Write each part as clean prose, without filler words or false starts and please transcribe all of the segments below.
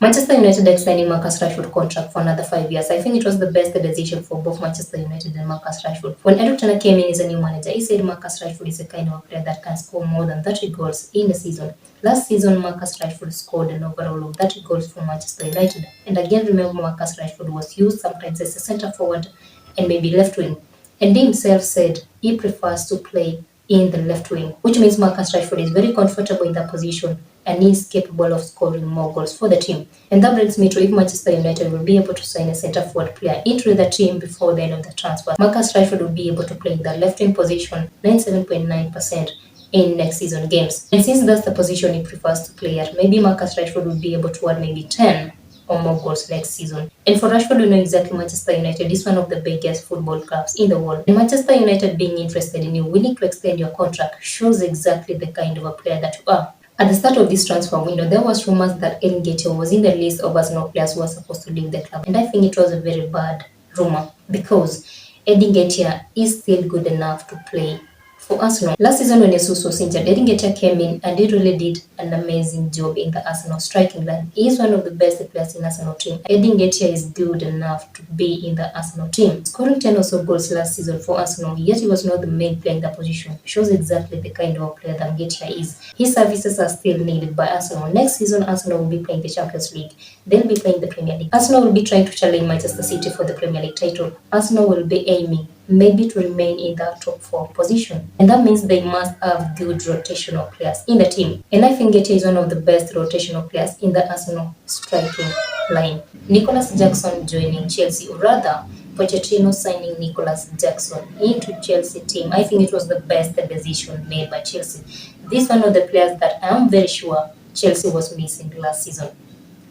Manchester United extending Marcus Rashford contract for another 5 years. I think it was the best decision for both Manchester United and Marcus Rashford. When Eric Ten Hag came in as a new manager, he said Marcus Rashford is a kind of player that can score more than 30 goals in a season. Last season, Marcus Rashford scored an overall of 30 goals for Manchester United. And again, remember Marcus Rashford was used sometimes as a centre forward and maybe left wing. And he himself said he prefers to play in the left wing, which means Marcus Rashford is very comfortable in that position and is capable of scoring more goals for the team. And that brings me to if Manchester United will be able to sign a centre forward player into the team before the end of the transfer. Marcus Rashford will be able to play in the left wing position 97.9% in next season games. And since that's the position he prefers to play at, maybe Marcus Rashford will be able to add maybe 10 or more goals next season. And for Rashford, we know exactly Manchester United is one of the biggest football clubs in the world. And Manchester United being interested in you, willing to extend your contract, shows exactly the kind of a player that you are. At the start of this transfer window, there was rumors that Elingate was in the list of Arsenal players who were supposed to leave the club. And I think it was a very bad rumor because Elingate is still good enough to play for Arsenal. Last season when Jesus was injured, Elingate came in and he really did an amazing job in the Arsenal striking line. He is one of the best players in Arsenal team. Elingate is good enough to be in the Arsenal team. Scoring 10 or so goals last season for Arsenal, yet he was not the main player in that position. Shows exactly the kind of player that Ngatia is. His services are still needed by Arsenal. Next season, Arsenal will be playing the Champions League. They'll be playing the Premier League. Arsenal will be trying to challenge Manchester City for the Premier League title. Arsenal will be aiming maybe to remain in that top 4 position. And that means they must have good rotational players in the team. And I think Ngatia is one of the best rotational players in the Arsenal striking line. Nicholas Jackson joining Chelsea, or rather, Pochettino signing Nicholas Jackson into Chelsea team. I think it was the best decision made by Chelsea. This is one of the players that I am very sure Chelsea was missing last season.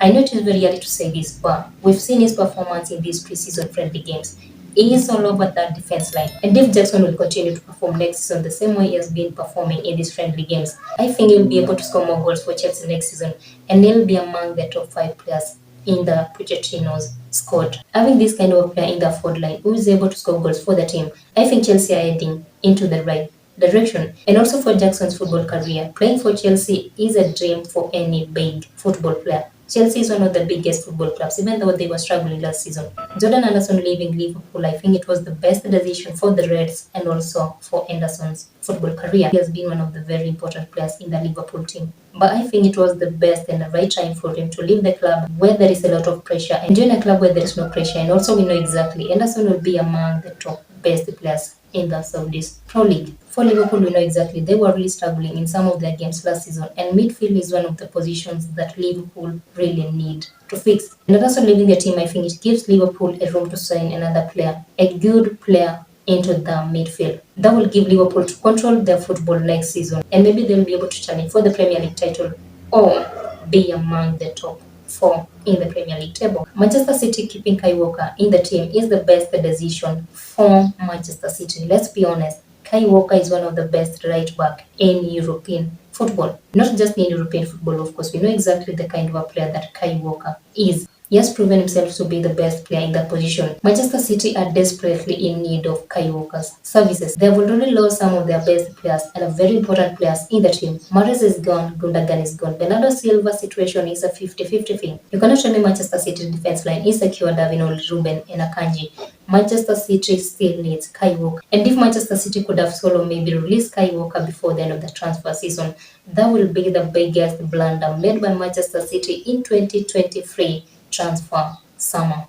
I know it is very early to say this, but we've seen his performance in these pre-season friendly games. He is all over that defense line. And if Jackson will continue to perform next season the same way he has been performing in these friendly games, I think he'll be able to score more goals for Chelsea next season and he'll be among the top 5 players in the Pochettino's squad. Having this kind of player in the forward line who is able to score goals for the team, I think Chelsea are heading into the right direction. And also for Jackson's football career, playing for Chelsea is a dream for any big football player. Chelsea is one of the biggest football clubs, even though they were struggling last season. Jordan Anderson leaving Liverpool, I think it was the best decision for the Reds and also for Anderson's football career. He has been one of the very important players in the Liverpool team. But I think it was the best and the right time for him to leave the club where there is a lot of pressure and join a club where there is no pressure. And also we know exactly Anderson will be among the top best players in the Saudis Pro League. For Liverpool, we know exactly they were really struggling in some of their games last season, and midfield is one of the positions that Liverpool really need to fix. And also leaving the team, I think it gives Liverpool a room to sign another player, a good player into the midfield. That will give Liverpool to control their football next season, and maybe they'll be able to challenge for the Premier League title or be among the top 4 in the Premier League table. Manchester City keeping Kai Walker in the team is the best decision for Manchester City. Let's be honest, Kai Walker is one of the best right back in European football. Not just in European football, of course. We know exactly the kind of a player that Kai Walker is. He has proven himself to be the best player in that position. Manchester City are desperately in need of Kai Walker's services. They have already lost some of their best players and are very important players in the team. Mahrez is gone, Gundogan is gone. Bernardo Silva's situation is a 50-50 thing. You cannot tell me Manchester City defense line is secure, Davino, Ruben, and Akanji. Manchester City still needs Kai Walker. And if Manchester City could have solo maybe released Kai Walker before the end of the transfer season, that will be the biggest blunder made by Manchester City in 2023 transfer summer.